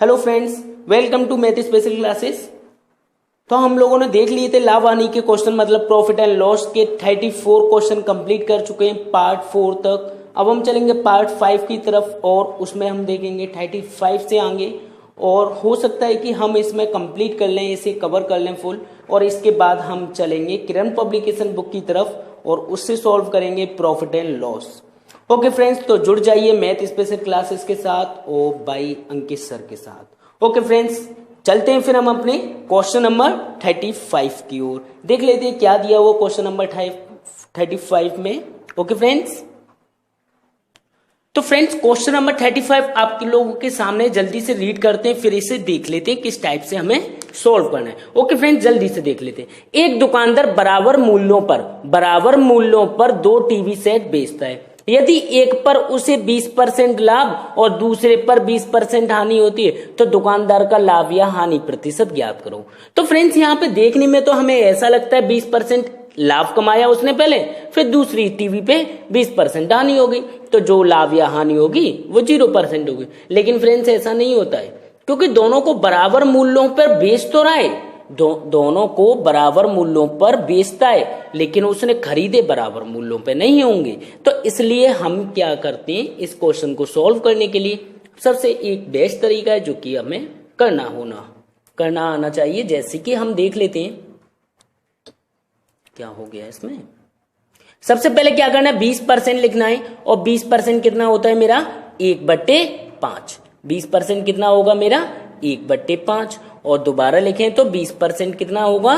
Hello friends, welcome to math special classes. तो हम लोगों ने देख लिए थे लाभ हानि के क्वेश्चन मतलब प्रॉफिट एंड लॉस के 34 क्वेश्चन कंप्लीट कर चुके हैं पार्ट 4 तक। अब हम चलेंगे पार्ट 5 की तरफ और उसमें हम देखेंगे 35 से आगे और हो सकता है कि हम इसमें कंप्लीट कर लें, इसे कवर कर लें फुल, और इसके बाद हम चलेंगे किरण पब्लिकेशन बुक की तरफ और उससे सॉल्व करेंगे profit and loss. Okay friends, तो जुड़ जाइए मैथ स्पेशल क्लासेस के साथ और बाई अंकित सर के साथ। ओके फ्रेंड्स, चलते हैं फिर हम अपने क्वेश्चन नंबर 35 की ओर। देख लेते हैं क्या दिया वो क्वेश्चन नंबर 35 में। ओके फ्रेंड्स, तो फ्रेंड्स क्वेश्चन नंबर 35 आपके लोगों के सामने जल्दी से रीड करते हैं, फिर इसे देख लेते हैं किस टाइप से हमें सॉल्व करना है। ओके फ्रेंड्स, जल्दी से देख लेते हैं। एक दुकानदार बराबर मूल्यों पर 2 टीवी सेट बेचता है। यदि एक पर उसे 20% लाभ और दूसरे पर 20% हानि होती है तो दुकानदार का लाभ या हानि प्रतिशत ज्ञात करो। तो फ्रेंड्स यहाँ पे देखने में तो हमें ऐसा लगता है 20% लाभ कमाया उसने पहले, फिर दूसरी टीवी पे 20% हानि होगी, तो जो लाभ या हानि होगी वो 0% होगी। लेकिन फ्रेंड्स ऐसा नहीं होता है, क्योंकि दोनों को बराबर मूल्यों पर बेच तो रहा है, दोनों को बराबर मूल्यों पर बेचता है, लेकिन उसने खरीदे बराबर मूल्यों पे नहीं होंगे। तो इसलिए हम क्या करते हैं, इस क्वेश्चन को सॉल्व करने के लिए सबसे एक बेस्ट तरीका है जो कि हमें करना आना चाहिए। जैसे कि हम देख लेते हैं क्या हो गया इसमें। सबसे पहले क्या करना है, 20% लिखना है, और 20% कितना होता है मेरा 1/5। 20% कितना होगा मेरा 1/5, और दोबारा लिखें तो 20% कितना होगा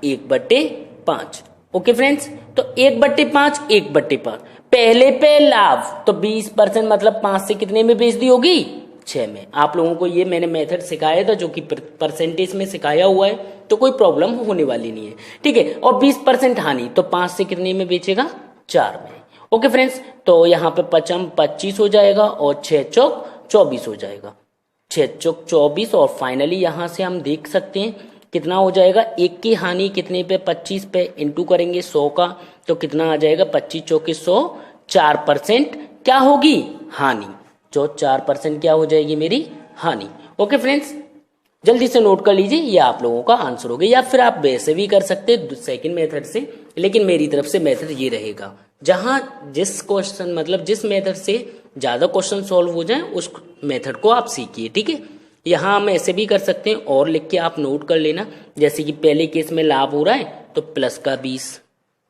1/5। ओके फ्रेंड्स, तो 1/5 पहले पे लाभ, तो 20% मतलब 5 से कितने में बेच दी होगी 6 में। आप लोगों को ये मैंने मेथड सिखाया था जो कि परसेंटेज में सिखाया हुआ है, तो कोई प्रॉब्लम होने वाली नहीं है, ठीक है। और 20% हानि, तो 5 से कितने में बेचेगा 4 में। ओके फ्रेंड्स, तो यहाँ पे 5 25 हो जाएगा और 6 चौक 24 हो जाएगा, 6 चौक 24। और फाइनली यहां से हम देख सकते हैं कितना हो जाएगा, एक की हानि कितने पे 25 पे इंटू करेंगे 100 का, तो कितना आ जाएगा 25 चौके 100, 4% क्या होगी हानि, जो 4% क्या हो जाएगी मेरी हानि। ओके फ्रेंड्स, जल्दी से नोट कर लीजिए, ये आप लोगों का आंसर हो गया। या फिर आप वैसे भी कर सकते हैं सेकंड मेथड से, लेकिन मेरी तरफ से मेथड ये रहेगा, जहां जिस क्वेश्चन मतलब जिस मेथड से ज्यादा क्वेश्चन सॉल्व हो जाए उस मेथड को आप सीखिए, ठीक है। यहां हम ऐसे भी कर सकते हैं और लिख के आप नोट कर लेना। जैसे कि पहले केस में लाभ हो रहा है तो प्लस का 20,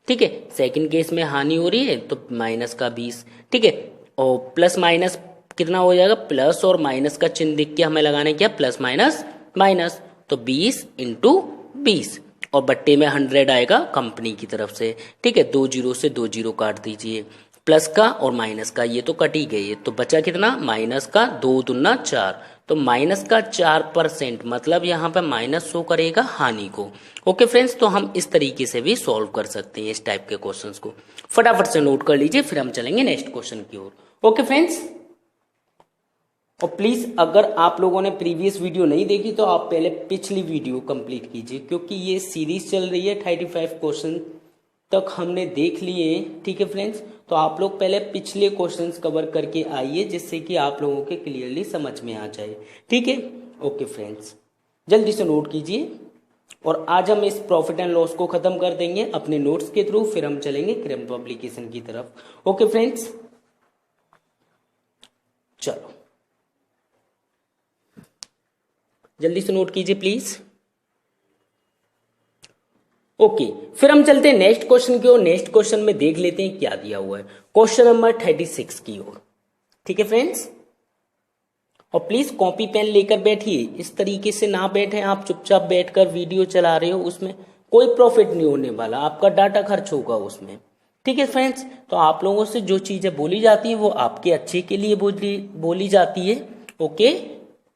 ठीक है। सेकंड केस में हानि हो रही है तो माइनस का 20, ठीक है। और प्लस माइनस कितना हो जाएगा, प्लस और माइनस का चिन्ह दिख के हमें लगाना क्या, प्लस माइनस माइनस, तो 20 इंटू 20, और बट्टे में 100 आएगा कंपनी की तरफ से, ठीक है। 2 जीरो से 2 जीरो काट दीजिए, प्लस का और माइनस का ये तो कट ही गई है, तो बचा कितना माइनस का 2 दूना 4, तो माइनस का 4%, मतलब यहाँ पे माइनस शो करेगा हानि को। ओके फ्रेंड्स, तो हम इस तरीके से भी सॉल्व कर सकते हैं इस टाइप के क्वेश्चंस को। फटाफट से नोट कर लीजिए, फिर हम चलेंगे नेक्स्ट क्वेश्चन की ओर। ओके फ्रेंड्स, और प्लीज अगर आप लोगों ने प्रीवियस वीडियो नहीं देखी तो आप पहले पिछली वीडियो कंप्लीट कीजिए, क्योंकि ये सीरीज चल रही है 35 क्वेश्चन तक हमने देख लिए हैं, ठीक है फ्रेंड्स। तो आप लोग पहले पिछले क्वेश्चंस कवर करके आइए, जिससे कि आप लोगों के क्लियरली समझ में आ जाए, ठीक है। ओके फ्रेंड्स, जल्दी से नोट कीजिए, और आज हम इस प्रॉफिट एंड लॉस को खत्म कर देंगे अपने नोट्स के थ्रू, फिर हम चलेंगे किरण पब्लिकेशन की तरफ। ओके फ्रेंड्स, चलो जल्दी से नोट कीजिए प्लीज। ओके, फिर हम चलते हैं नेक्स्ट क्वेश्चन की ओर। नेक्स्ट क्वेश्चन में देख लेते हैं क्या दिया हुआ है, क्वेश्चन नंबर 36 की ओर, ठीक है फ्रेंड्स। और प्लीज कॉपी पेन लेकर बैठिए, इस तरीके से ना बैठे आप चुपचाप बैठकर वीडियो चला रहे हो, उसमें कोई प्रॉफिट नहीं होने वाला, आपका डाटा खर्च होगा उसमें, ठीक है फ्रेंड्स। तो आप लोगों से जो चीजें बोली जाती है वो आपके अच्छे के लिए बोली जाती है, ओके।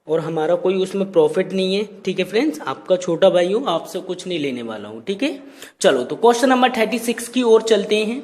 और हमारा कोई उसमें प्रॉफिट नहीं है, ठीक है फ्रेंड्स। आपका छोटा भाई हूं, आपसे कुछ नहीं लेने वाला हूं, ठीक है। चलो तो क्वेश्चन नंबर 36 की ओर चलते हैं।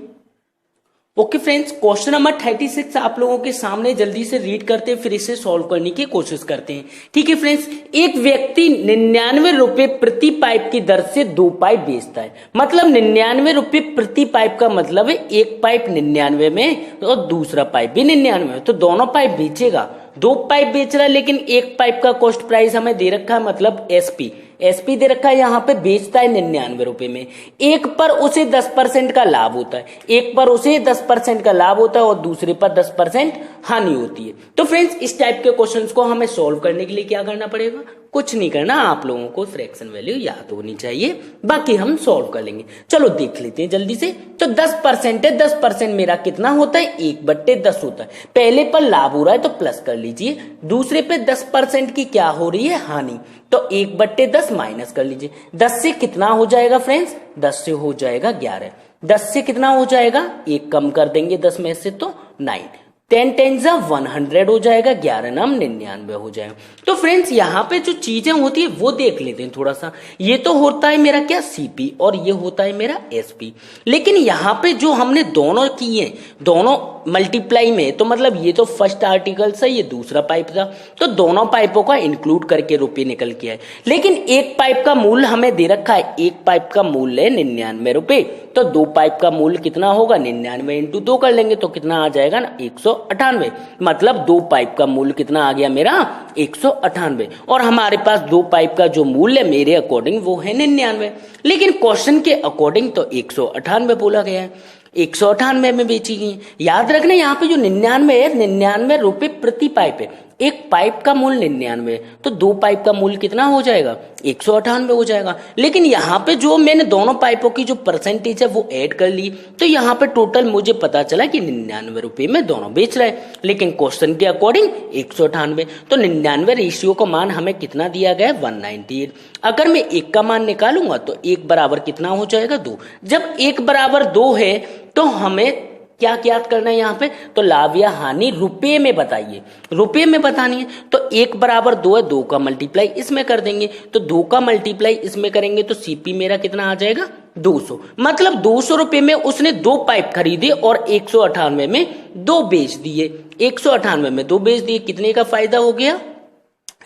ओके फ्रेंड्स, क्वेश्चन नंबर 36 आप लोगों के सामने जल्दी से रीड करते हैं, फिर इसे सॉल्व करने की कोशिश करते हैं, ठीक है फ्रेंड्स। एक व्यक्ति 99 रुपए प्रति पाइप की दर से 2 पाइप बेचता है। मतलब 99 रुपए प्रति पाइप का मतलब है एक पाइप 99 में और दूसरा पाइप भी 99 में, तो दोनों पाइप बेचेगा। दो पाइप बेच रहा है, लेकिन एक पाइप का कॉस्ट प्राइस हमें दे रखा है, मतलब एसपी दे रखा है, यहाँ पे बेचता है 99 रुपए में। एक पर उसे 10% का लाभ होता है, एक पर उसे 10% का लाभ होता है और दूसरे पर 10% हानि होती है। तो फ्रेंड्स, इस टाइप के क्वेश्चंस को हमें सॉल्व करने के लिए क्या करना पड़ेगा? कुछ नहीं करना, आप लोगों को फ्रैक्शन वैल्यू याद होनी चाहिए, बाकी हम सॉल्व कर लेंगे। चलो देख लेते हैं जल्दी से। तो 10% है, 10% मेरा कितना होता है? 1/10 होता है। पहले पर लाभ हो रहा है तो प्लस कर लीजिए, दूसरे पे 10% की क्या हो रही है? हानि। तो 1/10 माइनस कर लीजिए। 10 से कितना हो जाएगा फ्रेंड्स? 10 से हो जाएगा 11। 10 से कितना हो जाएगा? एक कम कर देंगे 10 में से तो 9। 10 10 100 हो जाएगा, 11 नाम 99 हो जाएगा। तो फ्रेंड्स, यहाँ पे जो चीजें होती है वो देख लेते हैं थोड़ा सा। ये तो होता है मेरा क्या? सीपी, और ये होता है मेरा एसपी। लेकिन यहाँ पे जो हमने दोनों किए, दोनों मल्टीप्लाई में, तो मतलब ये तो फर्स्ट आर्टिकल था, ये दूसरा पाइप था, तो दोनों पाइपों का इंक्लूड करके रुपये निकल के आए। लेकिन एक पाइप का मूल्य हमें दे रखा है, एक पाइप का मूल्य है 99 रुपए, तो दो पाइप का मूल्य कितना होगा? 99 इंटू 2 कर लेंगे तो कितना आ जाएगा ना? 198। मतलब दो पाइप का मूल्य कितना आ गया मेरा? 198। और हमारे पास दो पाइप का जो मूल्य मेरे अकॉर्डिंग वो है 99, लेकिन क्वेश्चन के अकॉर्डिंग तो 198 बोला गया है, 198 में बेची गई। याद रखना, यहाँ पे जो 99 है, 99 रुपए प्रति पाइप है। एक पाइप का मूल्य 99, तो दो पाइप का मूल्य कितना हो जाएगा? 198 हो जाएगा। लेकिन यहाँ पे जो मैंने दोनों पाइपों की जो परसेंटेज है वो ऐड कर ली, तो यहाँ पे टोटल मुझे पता चला कि 99 रुपए में दोनों बेच रहे हैं, लेकिन क्वेश्चन के अकॉर्डिंग 198। तो 99 रेशियो का मान हमें कितना दिया गया है? 198। अगर मैं एक का मान निकालूंगा तो एक बराबर कितना हो जाएगा? 2। जब एक बराबर 2 है तो हमें क्या याद करना है यहाँ पे? तो लाभ या हानि रुपए में बताइए, रुपए में बतानी है। तो एक बराबर 2 है, 2 का मल्टीप्लाई इसमें कर देंगे, तो 2 का मल्टीप्लाई इसमें करेंगे तो सीपी मेरा कितना आ जाएगा? 200। मतलब 200 रुपए में उसने दो पाइप खरीदे और 198 में दो बेच दिए। 198 में दो बेच दिए, कितने का फायदा हो गया?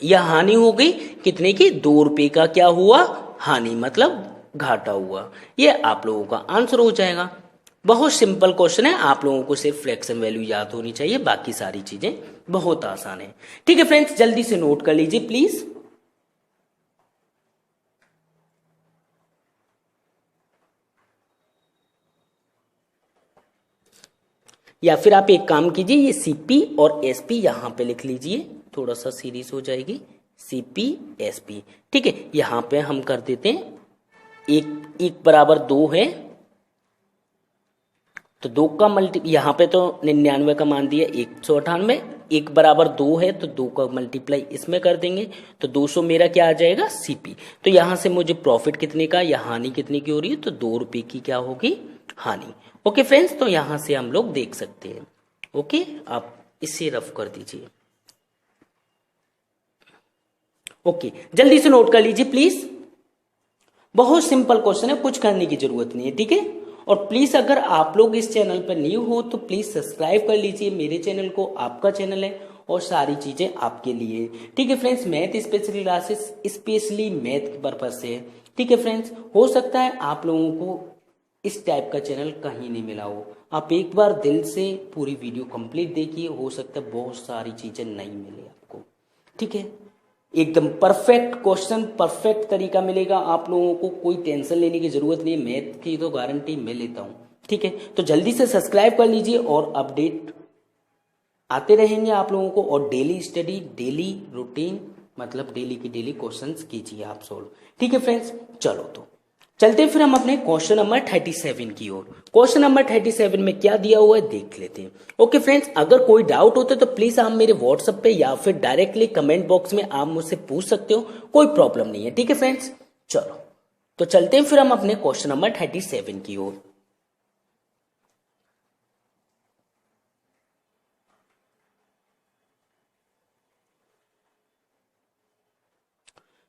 यह हानि हो गई कितने की? 2 रुपए का क्या हुआ? हानि, मतलब घाटा हुआ। ये आप लोगों का आंसर हो जाएगा। बहुत सिंपल क्वेश्चन है, आप लोगों को सिर्फ फ्रैक्शन वैल्यू याद होनी चाहिए, बाकी सारी चीजें बहुत आसान है। ठीक है फ्रेंड्स, जल्दी से नोट कर लीजिए प्लीज। या फिर आप एक काम कीजिए, ये सीपी और एसपी यहां पे लिख लीजिए, थोड़ा सा सीरीज हो जाएगी। सीपी एसपी, ठीक है, यहां पे हम कर देते हैं। एक बराबर 2 है, तो 2 का मल्टी, यहाँ पे तो 99 का मान दिया 198, एक बराबर 2 है तो 2 का मल्टीप्लाई इसमें कर देंगे, तो 200 मेरा क्या आ जाएगा? सीपी। तो यहां से मुझे प्रॉफिट कितने का या हानि कितने की हो रही है? तो 2 रुपए की क्या होगी? हानि। ओके फ्रेंड्स, तो यहां से हम लोग देख सकते हैं। ओके, आप इसे रफ कर दीजिए। ओके, जल्दी से नोट कर लीजिए प्लीज। बहुत सिंपल क्वेश्चन है, कुछ करने की जरूरत नहीं है, ठीक है। और प्लीज अगर आप लोग इस चैनल पर न्यू हो तो प्लीज सब्सक्राइब कर लीजिए मेरे चैनल को, आपका चैनल है और सारी चीजें आपके लिए, ठीक है friends. Math special classes specially math purpose से है, ठीक है फ्रेंड्स। हो सकता है आप लोगों को इस टाइप का चैनल कहीं नहीं मिला हो, आप एक बार दिल से पूरी वीडियो कंप्लीट देखिए, हो सकता है बहुत सारी चीजें नहीं मिले आपको, ठीक है। एकदम परफेक्ट क्वेश्चन, परफेक्ट तरीका मिलेगा आप लोगों को, कोई टेंशन लेने की जरूरत नहीं है, मैथ की तो गारंटी मैं लेता हूं, ठीक है। तो जल्दी से सब्सक्राइब कर लीजिए और अपडेट आते रहेंगे आप लोगों को। और डेली स्टडी, डेली रूटीन, मतलब डेली की डेली क्वेश्चंस कीजिए आप सोल्व, ठीक है फ्रेंड्स। चलो तो चलते हैं फिर हम अपने क्वेश्चन नंबर 37 की ओर। क्वेश्चन नंबर 37 में क्या दिया हुआ है देख लेते हैं। ओके फ्रेंड्स, अगर कोई डाउट होता है तो प्लीज आप मेरे व्हाट्सएप पे या फिर डायरेक्टली कमेंट बॉक्स में आप मुझसे पूछ सकते हो, कोई प्रॉब्लम नहीं है, ठीक है फ्रेंड्स। चलो तो चलते हैं फिर हम अपने क्वेश्चन नंबर 37 की ओर।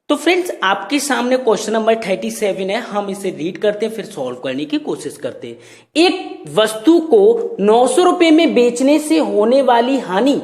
तो फ्रेंड्स, आपके सामने क्वेश्चन नंबर 37 है, हम इसे रीड करते हैं फिर सॉल्व करने की कोशिश करते हैं। एक वस्तु को 900 रुपए में बेचने से होने वाली हानि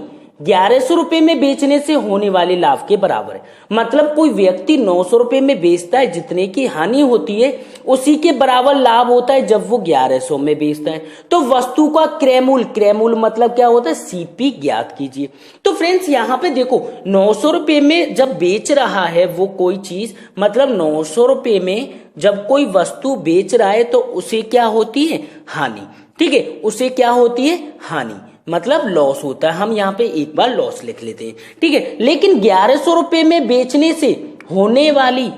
1100 रुपए में बेचने से होने वाले लाभ के बराबर है। मतलब कोई व्यक्ति 900 रुपए में बेचता है, जितने की हानि होती है उसी के बराबर लाभ होता है जब वो 1100 में बेचता है। तो वस्तु का क्रय मूल्य मतलब क्या होता है, सीपी ज्ञात कीजिए। तो फ्रेंड्स यहाँ पे देखो 900 रुपए में जब बेच रहा है वो कोई चीज, मतलब 900 रुपए में जब कोई वस्तु बेच रहा है तो उसे क्या होती है, हानि। ठीक है, उसे क्या होती है, हानि, मतलब लॉस होता है। हम यहाँ पे एक बार लॉस लिख लेते हैं। ठीक है, लेकिन 1100 रुपए में बेचने से होने वाली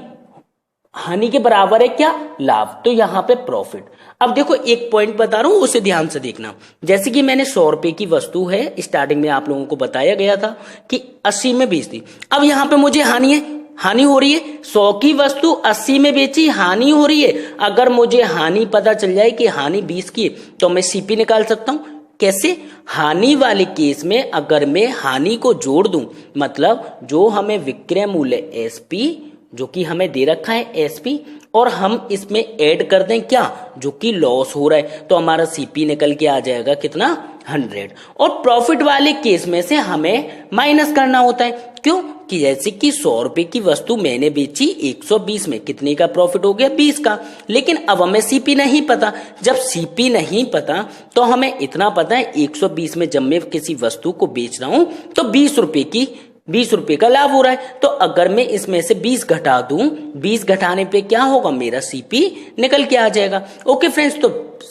हानि के बराबर है क्या, लाभ। तो यहाँ पे प्रॉफिट। अब देखो एक पॉइंट बता रहा हूं, उसे ध्यान से देखना। जैसे कि मैंने 100 रुपए की वस्तु है, स्टार्टिंग में आप लोगों को बताया गया था कि 80 में बेचती। अब यहाँ पे मुझे हानि है, हानि हो रही है। 100 की वस्तु 80 में बेची, हानि हो रही है। अगर मुझे हानि पता चल जाए कि हानि 20 की है तो मैं सीपी निकाल सकता हूं। कैसे, हानि वाले केस में अगर मैं हानि को जोड़ दूं, मतलब जो हमें विक्रय मूल्य एसपी जो कि हमें दे रखा है एसपी, और हम इसमें ऐड कर दें क्या, जो कि लॉस हो रहा है, तो हमारा सीपी निकल के आ जाएगा कितना, 100। और प्रॉफिट वाले केस में से हमें माइनस करना होता है। क्यों, कि जैसे कि 100 रुपए की वस्तु मैंने बेची 120 में, कितने का प्रॉफिट हो गया, 20 का। लेकिन अब हमें सीपी नहीं पता। जब सीपी नहीं पता तो हमें इतना पता है 120 में जब मैं किसी वस्तु को बेच रहा हूं तो 20 रुपए का लाभ हो रहा है। तो अगर मैं इसमें से 20 घटा दूं, 20 घटाने पे क्या होगा, मेरा सीपी निकल के आ जाएगा। ओके फ्रेंड्स, तो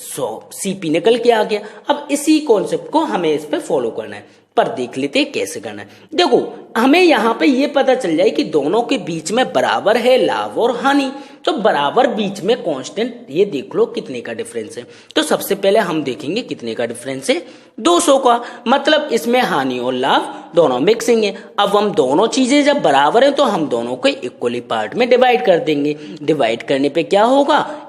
100 सीपी निकल के आ गया। अब इसी कॉन्सेप्ट को हमें इस पे फॉलो करना है, पर देख लेते हैं कैसे करना है। देखो हमें यहां पे ये पता चल जाए कि दोनों के बीच में बराबर है लाभ और हानि। तो बराबर बीच में कांस्टेंट, ये देख लो कितने का डिफरेंस है। तो सबसे पहले हम देखेंगे कितने का डिफरेंस है, 200 का। मतलब इसमें हानि और लाभ दोनों मिक्सिंग है। अब हम दोनों चीजें जब बराबर है तो हम दोनों को इक्वली पार्ट में डिवाइड कर देंगे। डिवाइड करने पे क्या होगा,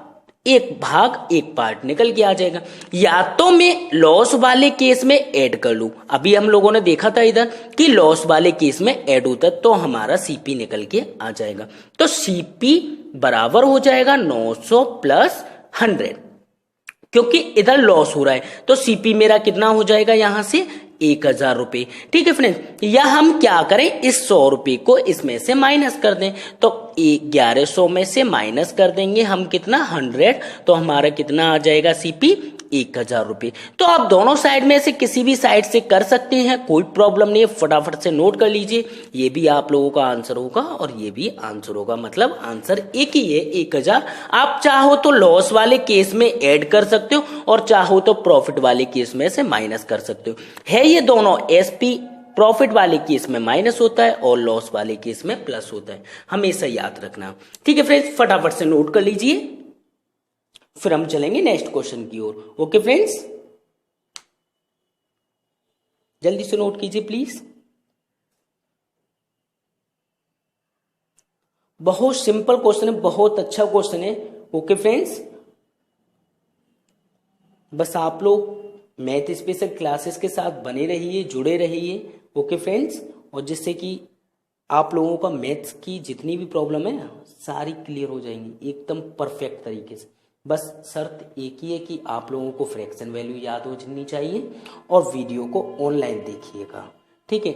एक भाग एक पार्ट निकल के आ जाएगा। या तो मैं लॉस वाले केस में ऐड कर लूं, अभी हम लोगों ने देखा था इधर कि लॉस वाले केस में ऐड होता तो हमारा सीपी निकल के आ जाएगा। तो सीपी बराबर हो जाएगा 900 प्लस 100, क्योंकि इधर लॉस हो रहा है। तो सीपी मेरा कितना हो जाएगा, यहां से 1000 रुपए। ठीक है फ्रेंड्स, या हम क्या करें, इस 100 रुपए को इसमें से माइनस कर दें। तो 1100 में से माइनस कर देंगे हम कितना, 100। तो हमारा कितना आ जाएगा सीपी, 1000 रुपए। तो आप दोनों साइड में से किसी भी साइड से कर सकते हैं, कोई प्रॉब्लम नहीं है। फटाफट से नोट कर लीजिए, ये भी आप लोगों का आंसर होगा और ये भी आंसर होगा, मतलब आंसर एक ही है, 1000। आप चाहो तो लॉस वाले केस में ऐड कर सकते हो और चाहो तो प्रॉफिट वाले केस में से माइनस कर सकते हो। है ये दोनों एसपी, प्रॉफिट वाले केस में माइनस होता है और लॉस वाले केस में प्लस होता है, हमेशा याद रखना। ठीक है फ्रेंड्स, फटाफट से नोट कर लीजिए, फिर हम चलेंगे नेक्स्ट क्वेश्चन की ओर। ओके फ्रेंड्स, जल्दी से नोट कीजिए प्लीज। बहुत सिंपल क्वेश्चन है, बहुत अच्छा क्वेश्चन है। ओके फ्रेंड्स, बस आप लोग मैथ स्पेशल क्लासेस के साथ बने रहिए, जुड़े रहिए। ओके फ्रेंड्स, और जिससे कि आप लोगों का मैथ्स की जितनी भी प्रॉब्लम है सारी क्लियर हो जाएंगी एकदम परफेक्ट तरीके से। बस शर्त एक ही है कि आप लोगों को फ्रैक्शन वैल्यू याद हो जानी चाहिए और वीडियो को ऑनलाइन देखिएगा। ठीक है,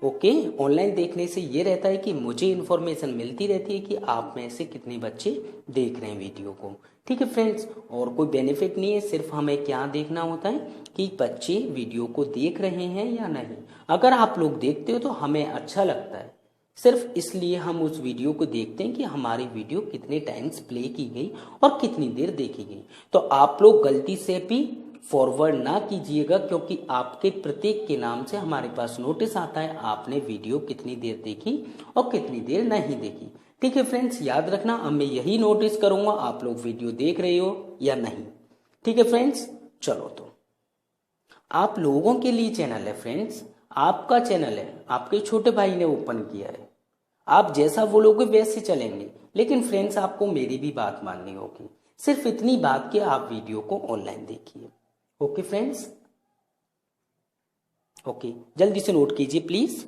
ओके। ऑनलाइन देखने से ये रहता है कि मुझे इन्फॉर्मेशन मिलती रहती है कि आप में से कितने बच्चे देख रहे हैं वीडियो को। ठीक है फ्रेंड्स, और कोई बेनिफिट नहीं है, सिर्फ हमें क्या देखना होता है कि बच्चे वीडियो को देख रहे हैं या नहीं। अगर आप लोग देखते हो तो हमें अच्छा लगता है, सिर्फ इसलिए हम उस वीडियो को देखते हैं कि हमारी वीडियो कितने टाइम्स प्ले की गई और कितनी देर देखी गई। तो आप लोग गलती से भी फॉरवर्ड ना कीजिएगा, क्योंकि आपके प्रत्येक के नाम से हमारे पास नोटिस आता है आपने वीडियो कितनी देर देखी और कितनी देर नहीं देखी। ठीक है फ्रेंड्स, याद रखना, अब मैं यही नोटिस करूंगा आप लोग वीडियो देख रहे हो या नहीं। ठीक है फ्रेंड्स, चलो तो आप लोगों के लिए चैनल है फ्रेंड्स, आपका चैनल है, आपके छोटे भाई ने ओपन किया है। आप जैसा बोलोगे वैसे चलेंगे, लेकिन फ्रेंड्स आपको मेरी भी बात माननी होगी। सिर्फ इतनी बात कि आप वीडियो को ऑनलाइन देखिए। ओके फ्रेंड्स, ओके, जल्दी से नोट कीजिए प्लीज।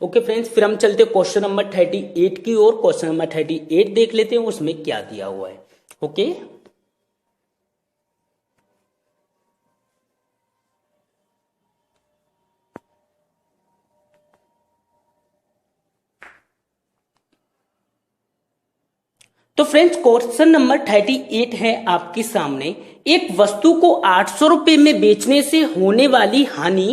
ओके फ्रेंड्स, फिर हम चलते क्वेश्चन नंबर 38 की ओर। क्वेश्चन नंबर 38 देख लेते हैं उसमें क्या दिया हुआ है। ओके, तो फ्रेंड्स क्वेश्चन नंबर 38 है आपके सामने। एक वस्तु को 800 रुपए में बेचने से होने वाली हानि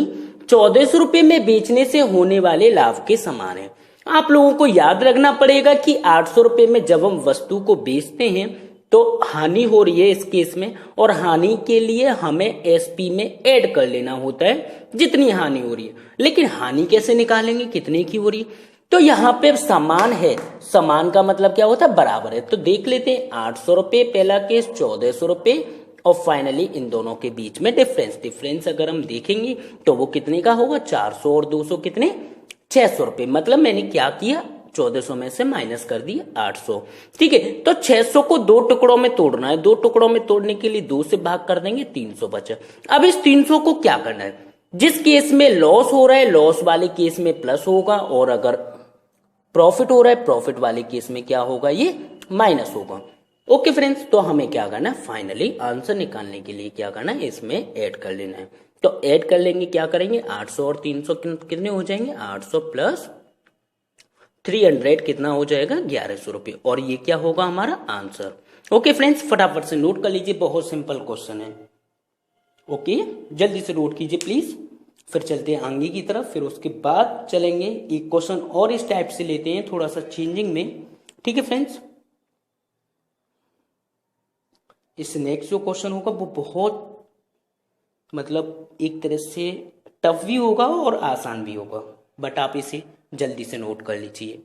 1400 रुपए में बेचने से होने वाले लाभ के समान है। आप लोगों को याद रखना पड़ेगा कि 800 रुपए में जब हम वस्तु को बेचते हैं तो हानि हो रही है इस केस में, और हानि के लिए हमें एसपी में ऐड कर लेना होता है जितनी हानि हो रही है। लेकिन हानि कैसे निकालेंगे, कितने की हो रही है? तो यहाँ पे समान है, समान का मतलब क्या होता है, बराबर है। तो देख लेते हैं 800 रुपए पहला केस, 1400 रुपए, और फाइनली इन दोनों के बीच में डिफरेंस अगर हम देखेंगे तो वो कितने का होगा, 400 और 200 कितने, 600 रुपए। मतलब मैंने क्या किया, 1400 में से माइनस कर दिया 800। ठीक है, तो 600 को दो टुकड़ों में तोड़ना है। दो टुकड़ों में तोड़ने के लिए 2 से भाग कर देंगे, 300 बचा। अब इस 300 को क्या करना है, जिस केस में लॉस हो रहा है लॉस वाले केस में प्लस होगा, और अगर प्रॉफिट हो रहा है प्रॉफिट वाले केस में क्या होगा, ये माइनस होगा। ओके फ्रेंड्स, तो हमें क्या करना है, फाइनली आंसर निकालने के लिए क्या करना है, इसमें ऐड कर लेना है। तो ऐड कर लेंगे, क्या करेंगे, 800 और 300 कितने हो जाएंगे, 800 प्लस 300 कितना हो जाएगा, 1100 रुपये, और ये क्या होगा हमारा आंसर। ओके फ्रेंड्स, फटाफट से नोट कर लीजिए, बहुत सिंपल क्वेश्चन है। ओके, जल्दी से नोट कीजिए प्लीज। फिर चलते हैं आगे की तरफ, फिर उसके बाद चलेंगे एक क्वेश्चन और इस टाइप से लेते हैं, थोड़ा सा चेंजिंग में। ठीक है फ्रेंड्स, इस नेक्स्ट जो क्वेश्चन होगा वो बहुत मतलब एक तरह से टफ भी होगा और आसान भी होगा, बट आप इसे जल्दी से नोट कर लीजिए।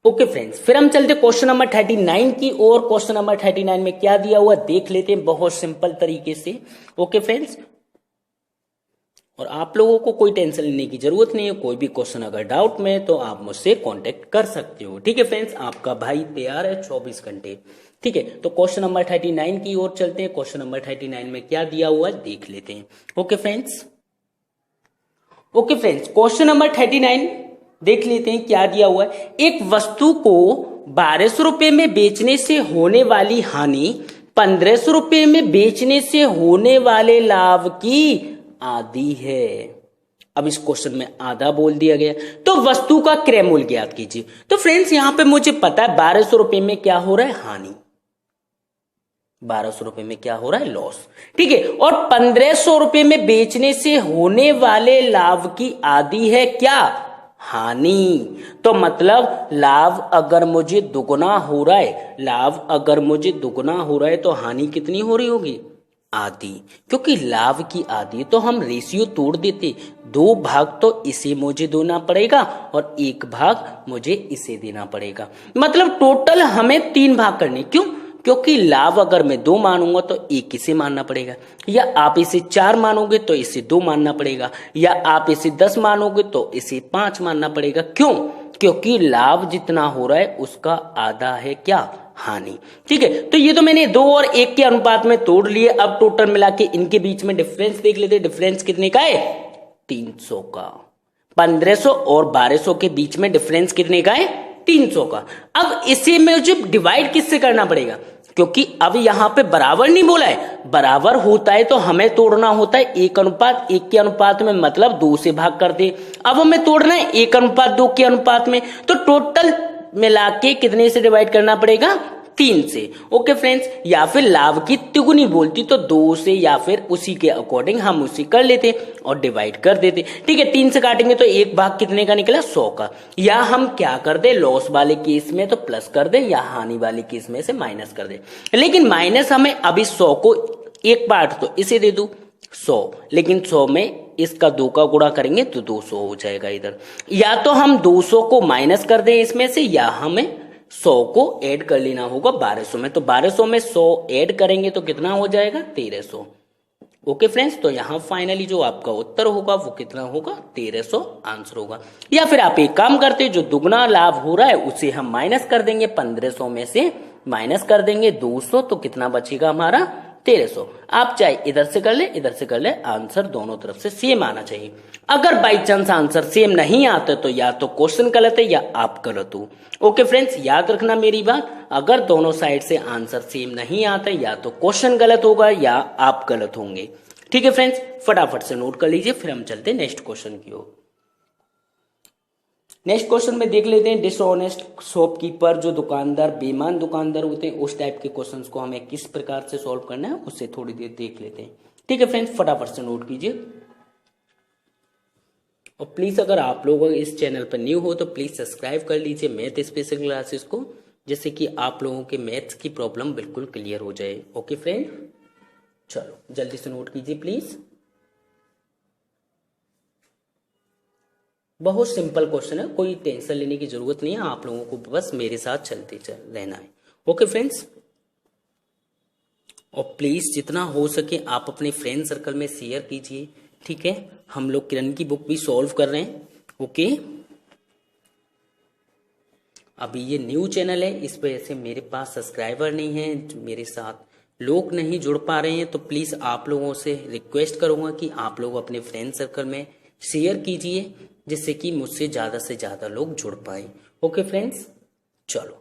ओके फ्रेंड्स, फिर हम चलते क्वेश्चन नंबर 39 की और। क्वेश्चन नंबर 39 में क्या दिया हुआ देख लेते हैं बहुत सिंपल तरीके से। ओके फ्रेंड्स, और आप लोगों को कोई टेंशन लेने की जरूरत नहीं है। कोई भी क्वेश्चन अगर डाउट में है तो आप मुझसे कांटेक्ट कर सकते हो। ठीक है फ्रेंड्स, आपका भाई तैयार है 24 घंटे। ठीक है, तो क्वेश्चन नंबर 39 की ओर चलते हैं। क्वेश्चन नंबर 39 में क्या दिया हुआ है देख लेते हैं। ओके फ्रेंड्स, क्वेश्चन नंबर 39 देख लेते हैं क्या दिया हुआ है। एक वस्तु को 1200 रुपए में बेचने से होने वाली हानि 1500 रुपए में बेचने से होने वाले लाभ की आधी है। अब इस क्वेश्चन में आधा बोल दिया गया, तो वस्तु का क्रय मूल्य ज्ञात कीजिए। तो फ्रेंड्स यहां पे मुझे पता है 1200 रुपए में क्या हो रहा है, हानि। 1200 रुपए में क्या हो रहा है, लॉस। ठीक है, और 1500 रुपए में बेचने से होने वाले लाभ की आधी है क्या, हानि। तो मतलब लाभ अगर मुझे दुगुना हो रहा है, लाभ अगर मुझे दुगुना हो रहा है तो हानि कितनी हो रही होगी, आधी। क्योंकि लाभ की आधी तो हम रेशियो तोड़ देते, 2 भाग तो इसे मुझे देना पड़ेगा और 1 भाग मुझे इसे देना पड़ेगा। मतलब टोटल हमें 3 भाग करने। क्यों, क्योंकि लाभ अगर मैं 2 मानूंगा तो 1 इसे मानना पड़ेगा, या आप इसे 4 मानोगे तो इसे 2 मानना पड़ेगा, या आप इसे 10 मानोगे तो इसे 5 मानना पड़ेगा। क्यों, क्योंकि लाभ जितना हो रहा है उसका आधा है क्या, हानि। ठीक है, तो ये तो मैंने 2 और 1 के अनुपात में तोड़ लिए। अब टोटल मिला के इनके बीच में डिफरेंस देख लेते। डिफरेंस कितने का है, 300 का। 1500 और 1200 के बीच में डिफरेंस कितने का है, 300 का। अब इसे मुझे डिवाइड किससे करना पड़ेगा, क्योंकि अब यहां पे बराबर नहीं बोला है। बराबर होता है तो हमें तोड़ना होता है 1:1 के अनुपात में, मतलब 2 से भाग कर दे। अब हमें तोड़ना है 1:2 के अनुपात में, तो टोटल मिला के कितने से डिवाइड करना पड़ेगा, 3 से। ओके फ्रेंड्स, या फिर लाभ की तिगुनी बोलती तो 2 से, या फिर उसी के अकॉर्डिंग हम उसी कर लेते और डिवाइड कर देते। ठीक है, 3 से काटेंगे तो 1 भाग कितने का निकला, 100 का। या हम क्या कर दे, लॉस वाले केस में तो प्लस कर दे, या हानि वाले केस में से माइनस कर दे। लेकिन माइनस हमें अभी 100 को 1 पार्ट तो इसे दे दू 100, लेकिन 100 में इसका 2 का गुणा करेंगे तो 200 हो जाएगा इधर। या तो हम 200 को माइनस कर दें इसमें से, या हमें 100 को ऐड कर लेना होगा 1200 में। तो 1200 में 100 ऐड करेंगे तो कितना हो जाएगा, 1300। ओके फ्रेंड्स, तो यहाँ फाइनली जो आपका उत्तर होगा वो कितना होगा, 1300 आंसर होगा। या फिर आप एक काम करते, जो दुगना लाभ हो रहा है उसे हम माइनस कर देंगे, 1500 में से माइनस कर देंगे 200, तो कितना बचेगा हमारा 1300। आप चाहे इधर से कर ले इधर से कर ले, आंसर दोनों तरफ से सेम आना चाहिए। अगर बाई चांस आंसर सेम नहीं आता तो या तो क्वेश्चन गलत है या आप गलत हो। ओके फ्रेंड्स, याद रखना मेरी बात, अगर दोनों साइड से आंसर सेम नहीं आता या तो क्वेश्चन गलत होगा या आप गलत होंगे। ठीक है फ्रेंड्स, फटाफट से नोट कर लीजिए, फिर हम चलते हैं नेक्स्ट क्वेश्चन की ओर। नेक्स्ट क्वेश्चन में देख लेते हैं, डिसऑनेस्ट शॉपकीपर, जो दुकानदार बेईमान दुकानदार होते हैं, उस टाइप के क्वेश्चंस को हमें किस प्रकार से सॉल्व करना है उससे थोड़ी देर देख लेते हैं। ठीक है फ्रेंड्स, फटाफट से नोट कीजिए। और प्लीज अगर आप लोग इस चैनल पर न्यू हो तो प्लीज सब्सक्राइब कर लीजिए मैथ स्पेशल क्लासेस को, जिससे कि आप लोगों के मैथ्स की प्रॉब्लम बिल्कुल क्लियर हो जाए। ओके फ्रेंड, चलो जल्दी से नोट कीजिए प्लीज। बहुत सिंपल क्वेश्चन है, कोई टेंशन लेने की जरूरत नहीं है, आप लोगों को बस मेरे साथ चलते रहना है। ओके फ्रेंड्स, और प्लीज जितना हो सके आप अपने फ्रेंड सर्कल में शेयर कीजिए। ठीक है, हम लोग किरण की बुक भी सॉल्व कर रहे हैं। ओके, अभी ये न्यू चैनल है, इस वजह से मेरे पास सब्सक्राइबर नहीं है, मेरे साथ लोग नहीं जुड़ पा रहे हैं, तो प्लीज आप लोगों से रिक्वेस्ट करूंगा कि आप लोग अपने फ्रेंड सर्कल में शेयर कीजिए, जिससे कि मुझसे ज्यादा से ज्यादा लोग जुड़ पाए। ओके फ्रेंड्स, चलो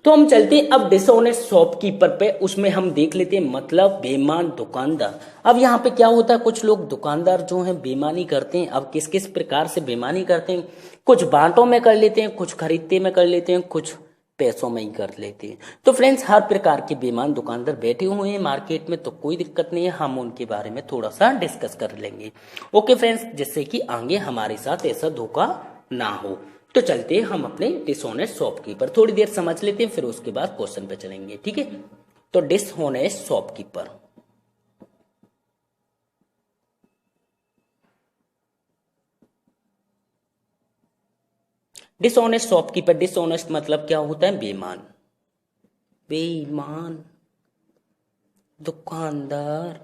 तो हम चलते हैं अब डिसऑनेस्ट शॉपकीपर पे, उसमें हम देख लेते हैं मतलब बेईमान दुकानदार। अब यहाँ पे क्या होता है, कुछ लोग दुकानदार जो हैं बेईमानी करते हैं। अब किस किस प्रकार से बेईमानी करते हैं, कुछ बांटों में कर लेते हैं, कुछ खरीदते में कर लेते हैं, कुछ पैसों में ही कर लेते हैं। तो फ्रेंड्स, हर प्रकार के बेईमान दुकानदार बैठे हुए हैं मार्केट में, तो कोई दिक्कत नहीं है, हम उनके बारे में थोड़ा सा डिस्कस कर लेंगे। ओके फ्रेंड्स, जिससे कि आगे हमारे साथ ऐसा धोखा ना हो। तो चलते हैं हम अपने डिसऑनेस्ट शॉपकीपर, थोड़ी देर समझ लेते हैं, फिर उसके बाद क्वेश्चन पे चलेंगे। ठीक है, तो dishonest shopkeeper, dishonest shopkeeper, dishonest मतलब क्या होता है, बेईमान, बेईमान दुकानदार।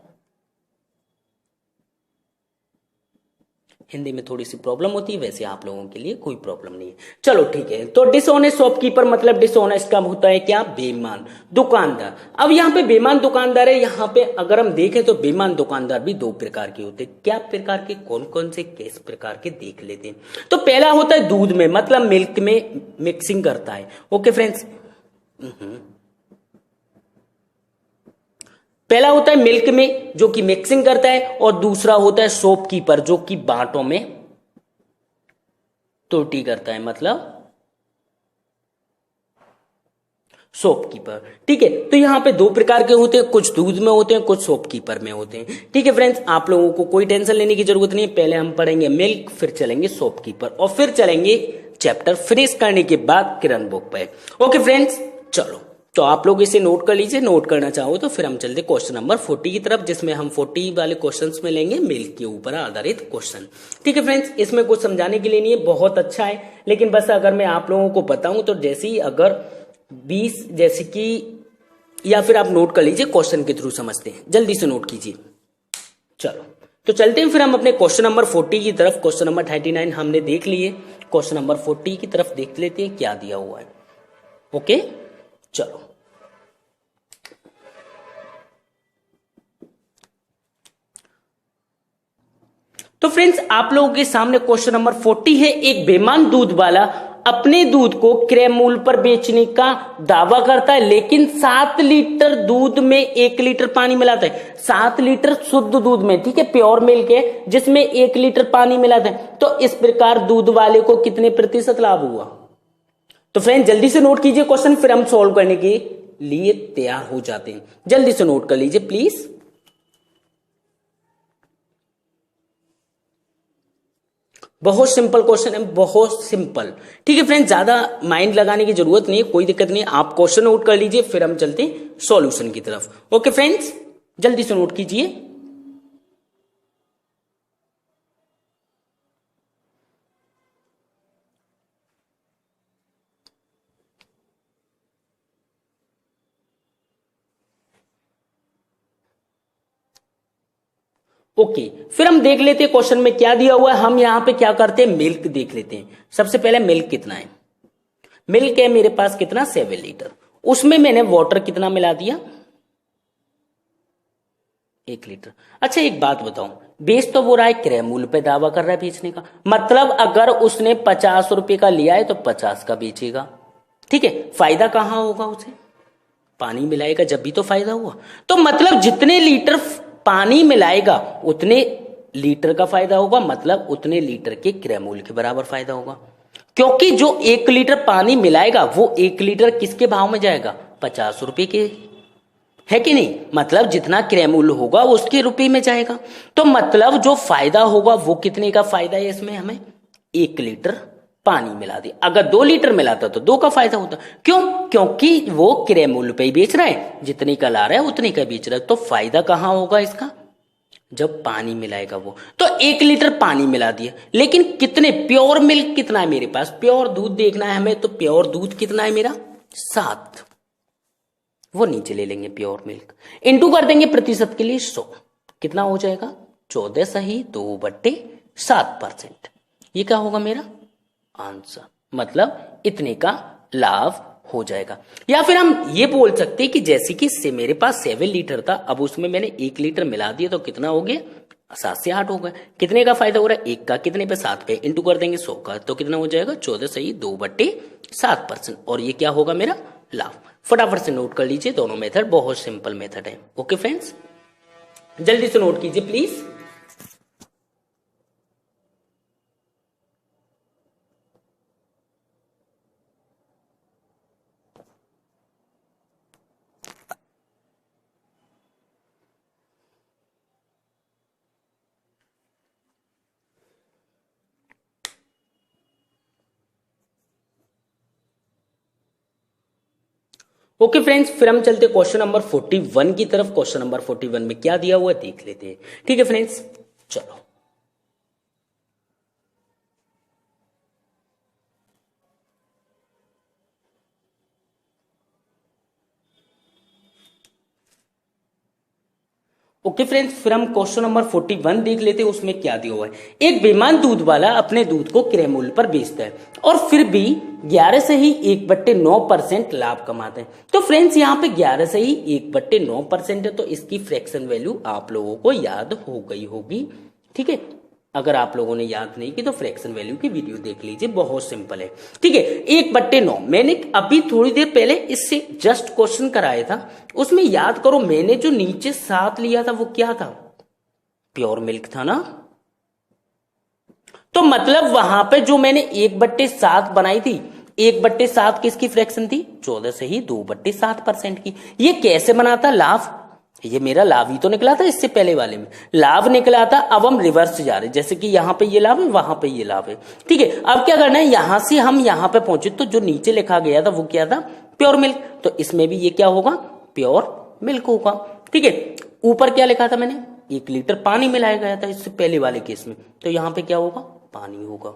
हिंदी में थोड़ी सी प्रॉब्लम होती है, वैसे आप लोगों के लिए कोई प्रॉब्लम नहीं है। चलो ठीक है, तो डिसऑनेस्ट शॉपकीपर मतलब डिसऑनेस्ट का होता है क्या, बेईमान दुकानदार। अब यहाँ पे बेईमान दुकानदार है, यहाँ पे अगर हम देखें तो बेईमान दुकानदार भी दो प्रकार के होते हैं। क्या प्रकार के, कौन कौन से, किस प्रकार के, देख लेते हैं। तो पहला होता है दूध में, मतलब मिल्क में मिक्सिंग करता है। ओके फ्रेंड्स, पहला होता है मिल्क में जो कि मिक्सिंग करता है, और दूसरा होता है शॉपकीपर जो कि बांटों में त्रुटि करता है, मतलब शॉपकीपर। ठीक है, तो यहां पे दो प्रकार के होते हैं, कुछ दूध में होते हैं, कुछ शॉपकीपर में होते हैं। ठीक है फ्रेंड्स, आप लोगों को कोई टेंशन लेने की जरूरत नहीं है, पहले हम पढ़ेंगे मिल्क, फिर चलेंगे शॉपकीपर, और फिर चलेंगे चैप्टर फिनिश करने के बाद किरण बुक पे। ओके फ्रेंड्स, चलो तो आप लोग इसे नोट कर लीजिए, नोट करना चाहो तो फिर हम चलते क्वेश्चन नंबर 40 की तरफ, जिसमें हम 40 वाले क्वेश्चंस में लेंगे मिल्क के ऊपर आधारित क्वेश्चन। ठीक है फ्रेंड्स, इसमें कुछ समझाने के लिए नहीं है, बहुत अच्छा है, लेकिन बस अगर मैं आप लोगों को बताऊं तो जैसे ही अगर 20 जैसे कि, या फिर आप नोट कर लीजिए, क्वेश्चन के थ्रू समझते हैं, जल्दी से नोट कीजिए। चलो तो चलते हैं फिर हम अपने क्वेश्चन नंबर 40 की तरफ। क्वेश्चन नंबर 39 हमने देख लिए, क्वेश्चन नंबर 40 की तरफ देख लेते हैं क्या दिया हुआ है। ओके, चलो तो फ्रेंड्स, आप लोगों के सामने क्वेश्चन नंबर 40 है। एक बेईमान दूध वाला अपने दूध को क्रय मूल्य पर बेचने का दावा करता है, लेकिन 7 लीटर दूध में 1 लीटर पानी मिलाता है। 7 लीटर शुद्ध दूध में, ठीक है, प्योर मिल्क है, जिसमें 1 लीटर पानी मिलाता है। तो इस प्रकार दूध वाले को कितने प्रतिशत लाभ हुआ। तो फ्रेंड जल्दी से नोट कीजिए क्वेश्चन, फिर हम सॉल्व करने के लिए तैयार हो जाते हैं। जल्दी से नोट कर लीजिए प्लीज। बहुत सिंपल क्वेश्चन है, बहुत सिंपल। ठीक है फ्रेंड्स, ज्यादा माइंड लगाने की जरूरत नहीं है, कोई दिक्कत नहीं है, आप क्वेश्चन नोट कर लीजिए, फिर हम चलते हैं सॉल्यूशन की तरफ। ओके फ्रेंड्स, जल्दी से नोट कीजिए। ओके, फिर हम देख लेते हैं क्वेश्चन में क्या दिया हुआ है। हम यहां पे क्या करते हैं, मिल्क देख लेते हैं। सबसे पहले मिल्क कितना है, मिल्क है मेरे पास कितना 7 लीटर, उसमें मैंने वाटर कितना मिला दिया 1 लीटर। अच्छा एक बात बताऊं, बेच तो वो रहा है, क्रय मूल्य पे दावा कर रहा है बेचने का, मतलब अगर उसने 50 रुपए का लिया है तो 50 का बेचेगा। ठीक है, फायदा कहां होगा उसे, पानी मिलाएगा जब भी तो फायदा हुआ। तो मतलब जितने लीटर पानी मिलाएगा उतने लीटर का फायदा होगा, मतलब उतने लीटर के क्रय मूल्य के बराबर फायदा होगा। क्योंकि जो 1 लीटर पानी मिलाएगा वो 1 लीटर किसके भाव में जाएगा, 50 रुपए के, है कि नहीं। मतलब जितना क्रय मूल्य होगा वो उसके रुपए में जाएगा। तो मतलब जो फायदा होगा वो कितने का फायदा है इसमें, हमें 1 लीटर पानी मिला दिया। अगर 2 लीटर मिलाता तो 2 का फायदा होता। क्यों, क्योंकि वो क्रय मूल्य पे ही बेच रहा है, जितने का ला रहा है उतने का बेच रहा है। तो फायदा कहां होगा इसका, जब पानी मिलाएगा वो। तो 1 लीटर पानी मिला दिया, लेकिन कितने, प्योर मिल्क कितना है मेरे पास, प्योर दूध देखना है हमें, तो प्योर दूध कितना है मेरा 7, वो नीचे ले लेंगे प्योर मिल्क, इंटू कर देंगे प्रतिशत के लिए 100, कितना हो जाएगा 14 सही 2/7%। ये क्या होगा मेरा आंसर, मतलब इतने का लाभ हो जाएगा। या फिर हम ये बोल सकते हैं कि जैसे कि से मेरे पास 7 लीटर था, अब उसमें मैंने 1 लीटर मिला दिया तो कितना हो गया 7 से 8 हो गए। कितने का फायदा हो रहा है, 1 का, कितने पे 7 पे, इंटू कर देंगे 100 का, तो कितना हो जाएगा 14 सही 2/7%। और ये क्या होगा मेरा लाभ। फटाफट से नोट कर लीजिए, दोनों मेथड बहुत सिंपल मेथड है। ओके फ्रेंड्स, जल्दी से नोट कीजिए प्लीज। ओके फ्रेंड्स, फिर हम चलते क्वेश्चन नंबर 41 की तरफ। क्वेश्चन नंबर 41 में क्या दिया हुआ है देख लेते हैं। ठीक है फ्रेंड्स, चलो। ओके फ्रेंड्स, फिर हम क्वेश्चन नंबर 41 देख लेते हैं, उसमें क्या दिया हुआ है। एक बेईमान दूध वाला अपने दूध को क्रय मूल्य पर बेचता है और फिर भी 11 से ही 1/9% लाभ कमाते हैं। तो फ्रेंड्स यहाँ पे 11 से ही 1/9% है, तो इसकी फ्रैक्शन वैल्यू आप लोगों को याद हो गई होगी। ठीक है, अगर आप लोगों ने याद नहीं की तो फ्रैक्शन वैल्यू की वीडियो देख लीजिए, बहुत सिंपल है। ठीक है, 1/9 मैंने अभी थोड़ी देर पहले इससे जस्ट क्वेश्चन कराया था, उसमें याद करो मैंने जो नीचे 7 लिया था वो क्या था, प्योर मिल्क था ना। तो मतलब वहां पे जो मैंने 1/7 बनाई थी, 1/7 किसकी फ्रैक्शन थी, 14 से ही 2/7% की। ये कैसे बनाता लाभ, ये मेरा लाभ ही तो निकला था, इससे पहले वाले में लाभ निकला था। अब हम रिवर्स जा रहे हैं, जैसे कि यहां पे ये लाभ है, वहां पे ये लाभ है। ठीक है, अब क्या करना है, यहां से हम यहां पे पहुंचे तो जो नीचे लिखा गया था वो क्या था, प्योर मिल्क, तो इसमें भी ये क्या होगा, प्योर मिल्क होगा। ठीक है, ऊपर क्या लिखा था मैंने, 1 लीटर पानी मिलाया गया था इससे पहले वाले केस में, तो यहां पे क्या होगा, पानी होगा।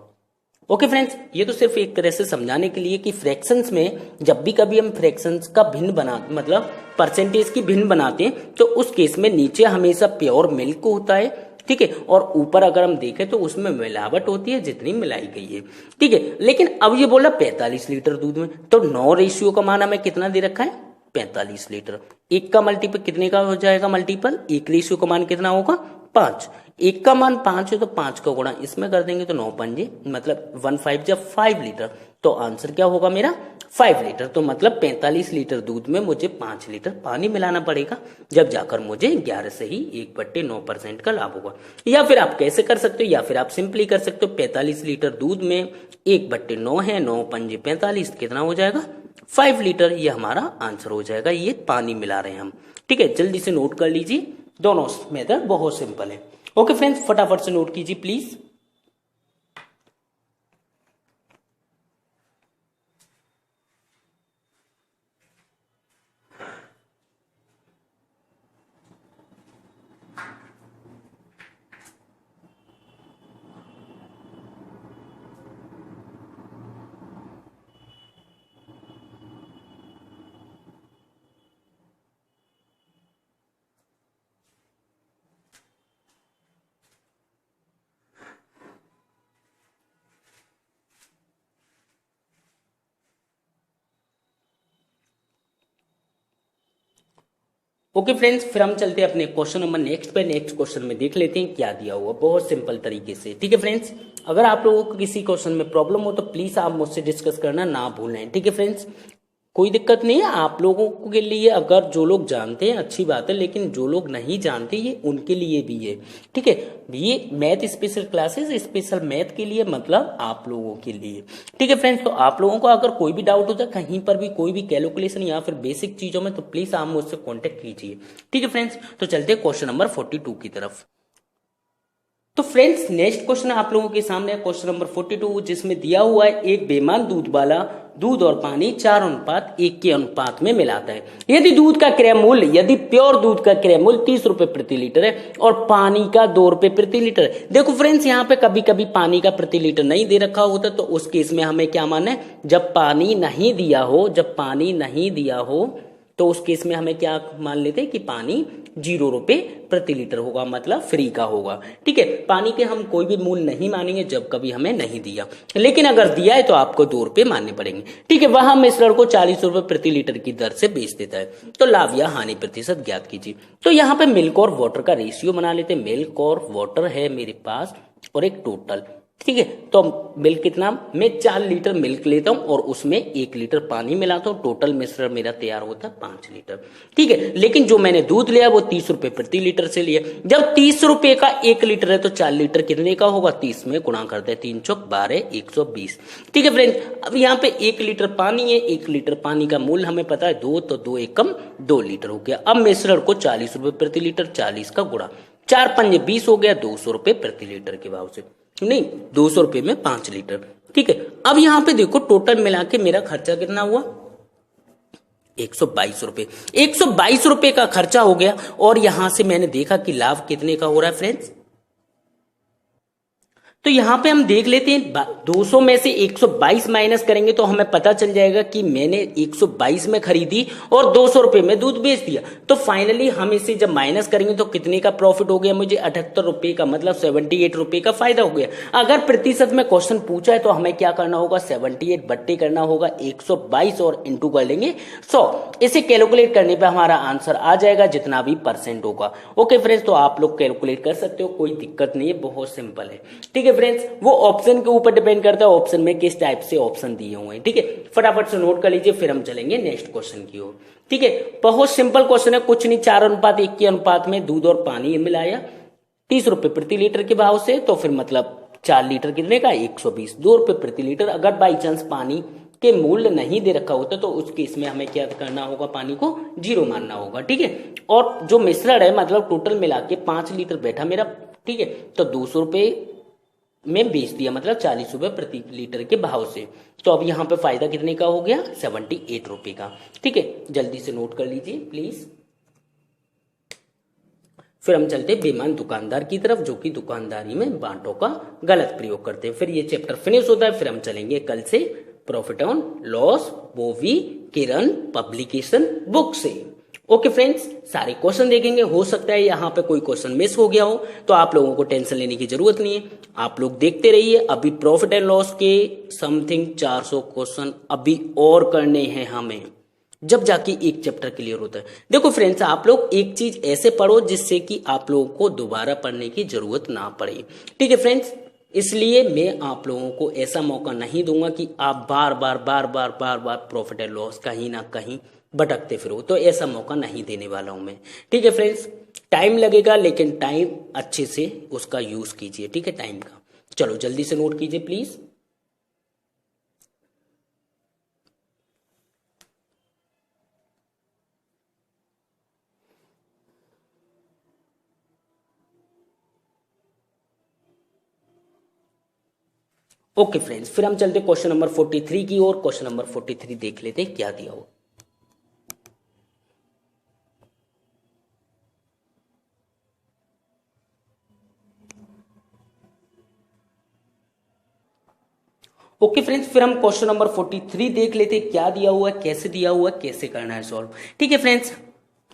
ओके फ्रेंड्स, ये तो सिर्फ एक तरह से समझाने के लिए कि फ्रैक्शंस में जब भी कभी हम फ्रैक्शंस का भिन्न बना, मतलब परसेंटेज की भिन्न बनाते हैं, तो उस केस में नीचे हमेशा प्योर मिल्क होता है। ठीक है, और ऊपर अगर हम देखें तो उसमें मिलावट होती है जितनी मिलाई गई है। ठीक है, लेकिन अब ये बोला 45 लीटर दूध में, तो 9 रेशियो का मान हमें कितना दे रखा है, 45 लीटर। एक का मल्टीपल कितने का हो जाएगा, मल्टीपल 1 रेशियो का मान कितना होगा 5, एक का मान 5 है तो 5 का गुणा इसमें कर देंगे तो 9 पंजे, मतलब 1 5 जब 5 लीटर, तो आंसर क्या होगा मेरा 5 लीटर। तो मतलब 45 लीटर दूध में मुझे 5 लीटर पानी मिलाना पड़ेगा, जब जाकर मुझे 11 से ही 1/9% का लाभ होगा। या फिर आप कैसे कर सकते हो, या फिर आप सिंपली कर सकते हो, 45 लीटर दूध में 1/9 है, 9 पंजे 45, कितना हो जाएगा 5 लीटर, ये हमारा आंसर हो जाएगा। ये पानी मिला रहे हैं हम। ठीक है, जल्दी से नोट कर लीजिए, दोनों मेथड बहुत सिंपल है। ओके फ्रेंड्स, फटाफट से नोट कीजिए प्लीज। ओके फ्रेंड्स, फिर हम चलते हैं अपने क्वेश्चन नंबर नेक्स्ट पे। नेक्स्ट क्वेश्चन में देख लेते हैं क्या दिया हुआ, बहुत सिंपल तरीके से। ठीक है फ्रेंड्स, अगर आप लोगों को किसी क्वेश्चन में प्रॉब्लम हो तो प्लीज आप मुझसे डिस्कस करना ना भूलें। ठीक है फ्रेंड्स, कोई दिक्कत नहीं है आप लोगों के लिए। अगर जो लोग जानते हैं अच्छी बात है, लेकिन जो लोग नहीं जानते ये उनके लिए भी है। ठीक है, ये math special classes, special math के लिए मतलब आप लोगों के लिए। ठीक है फ्रेंड्स, तो आप लोगों को अगर कोई भी डाउट होता है कहीं पर भी, कोई भी कैलकुलेशन या फिर बेसिक चीजों में, तो प्लीज आप मुझसे कॉन्टेक्ट कीजिए। ठीक है फ्रेंड्स, तो चलते हैं क्वेश्चन नंबर 42 की तरफ। तो फ्रेंड्स, नेक्स्ट क्वेश्चन आप लोगों के सामने है क्वेश्चन नंबर 42, जिसमें दिया हुआ है एक बेईमान दूध वाला दूध और पानी 4:1 के अनुपात में मिलाता है। यदि दूध का क्रय मूल्य, यदि प्योर दूध का क्रय मूल्य 30 रुपए प्रति लीटर है और पानी का 2 रुपए प्रति लीटर है। देखो फ्रेंड्स, यहाँ पे कभी कभी पानी का प्रति लीटर नहीं दे रखा होता, तो उस केस में हमें क्या मानना है, जब पानी नहीं दिया हो, जब पानी नहीं दिया हो तो उस केस में हमें क्या मान लेते हैं कि पानी 0 रुपए प्रति लीटर होगा, मतलब फ्री का होगा। ठीक है, पानी के हम कोई भी मूल्य नहीं मानेंगे जब कभी हमें नहीं दिया, लेकिन अगर दिया है तो आपको 2 रुपए मानने पड़ेंगे। ठीक है, वह मिश्रण को 40 रुपए प्रति लीटर की दर से बेच देता है, तो लाभ या हानि प्रतिशत ज्ञात कीजिए। तो यहाँ पे मिल्क और वाटर का रेशियो बना लेते हैं। मिल्क और वाटर है मेरे पास और एक टोटल। ठीक है, तो मिल्क कितना, मैं 4 लीटर मिल्क लेता हूं और उसमें 1 लीटर पानी मिलाता हूं, टोटल मिश्रण मेरा तैयार होता है 5 लीटर। ठीक है, लेकिन जो मैंने दूध लिया वो 30 रुपए प्रति लीटर से लिया। जब 30 रुपए का 1 लीटर है तो 4 लीटर कितने का होगा, 30 में गुणा करते हैं, 3 चौक 12, 120। ठीक है फ्रेंड्स, अब यहाँ पे 1 लीटर पानी है, 1 लीटर पानी का मूल्य हमें पता है 2, तो 2 एकम 2 लीटर हो गया। अब मिश्रण को 40 रुपए प्रति लीटर, 40 का गुणा 4 पंजे 20 हो गया, 200 रुपए प्रति लीटर के भाव से, नहीं 200 रुपए में 5 लीटर। ठीक है, अब यहां पे देखो टोटल मिला के मेरा खर्चा कितना हुआ, 122 रुपए। 122 रुपए का खर्चा हो गया और यहां से मैंने देखा कि लाभ कितने का हो रहा है फ्रेंड्स। तो यहां पे हम देख लेते हैं 200 में से 122 माइनस करेंगे तो हमें पता चल जाएगा कि मैंने 122 में खरीदी और 200 रुपए में दूध बेच दिया। तो फाइनली हम इसे जब माइनस करेंगे तो कितने का प्रॉफिट हो गया, मुझे 78 रुपए का, मतलब 78 रुपए का फायदा हो गया। अगर प्रतिशत में क्वेश्चन पूछा है तो हमें क्या करना होगा, 78 बट्टे करना होगा 122 और इंटू कर लेंगे 100। इसे कैलकुलेट करने पर हमारा आंसर आ जाएगा जितना भी परसेंट होगा। ओके फ्रेंड्स, तो आप लोग कैलकुलेट कर सकते हो, कोई दिक्कत नहीं है, बहुत सिंपल है। ठीक है फ्रेंड्स, वो ऑप्शन के ऊपर डिपेंड करता है, ऑप्शन में किस टाइप से ऑप्शन दिए हुए हैं। ठीक है, फटाफट से नोट कर लीजिए, फिर हम चलेंगे नेक्स्ट क्वेश्चन की ओर। ठीक है, बहुत सिंपल क्वेश्चन है, कुछ नहीं, 4:1 के अनुपात में दूध और पानी मिलाया 30 रुपए प्रति लीटर के भाव से, तो फिर मतलब 4 लीटर कितने का, 120, 2 रुपए प्रति लीटर। अगर बाई चांस पानी के मूल्य नहीं दे रखा होता तो उस केस में हमें क्या करना होगा, पानी को 0 मानना होगा। ठीक है, और जो मिश्रण है मतलब टोटल मिला के 5 लीटर बैठा मेरा। ठीक है, तो 200 रुपए में बेच दिया, मतलब 40 रुपए प्रति लीटर के भाव से। तो अब यहाँ पे फायदा कितने का हो गया, 78 रुपए का। ठीक है, जल्दी से नोट कर लीजिए प्लीज। फिर हम चलते बेईमान दुकानदार की तरफ, जो कि दुकानदारी में बांटों का गलत प्रयोग करते हैं। फिर ये चैप्टर फिनिश होता है, फिर हम चलेंगे कल से प्रॉफिट ऑन लॉस, बोवी, किरण पब्लिकेशन बुक से। ओके फ्रेंड्स, सारे क्वेश्चन देखेंगे। हो सकता है यहाँ पे कोई क्वेश्चन मिस हो गया हो, तो आप लोगों को टेंशन लेने की जरूरत नहीं है, आप लोग देखते रहिए। अभी प्रॉफिट एंड लॉस के समथिंग 400 क्वेश्चन अभी और करने हैं हमें, जब जाके एक चैप्टर क्लियर होता है। देखो फ्रेंड्स, आप लोग एक चीज ऐसे पढ़ो जिससे कि आप लोगों को दोबारा पढ़ने की जरूरत ना पड़े। ठीक है फ्रेंड्स, इसलिए मैं आप लोगों को ऐसा मौका नहीं दूंगा कि आप बार बार प्रॉफिट एंड लॉस कहीं ना कहीं भटकते फिरो, तो ऐसा मौका नहीं देने वाला हूं मैं। ठीक है फ्रेंड्स, टाइम लगेगा लेकिन टाइम अच्छे से उसका यूज कीजिए। ठीक है, टाइम का। चलो जल्दी से नोट कीजिए प्लीज। ओके फ्रेंड्स, फिर हम चलते क्वेश्चन नंबर 43 की ओर। क्वेश्चन नंबर 43 देख लेते हैं क्या दिया हो। ओके फ्रेंड्स, फिर हम क्वेश्चन नंबर 43 देख लेते हैं क्या दिया हुआ है, कैसे दिया हुआ है, कैसे करना है सॉल्व। ठीक है फ्रेंड्स,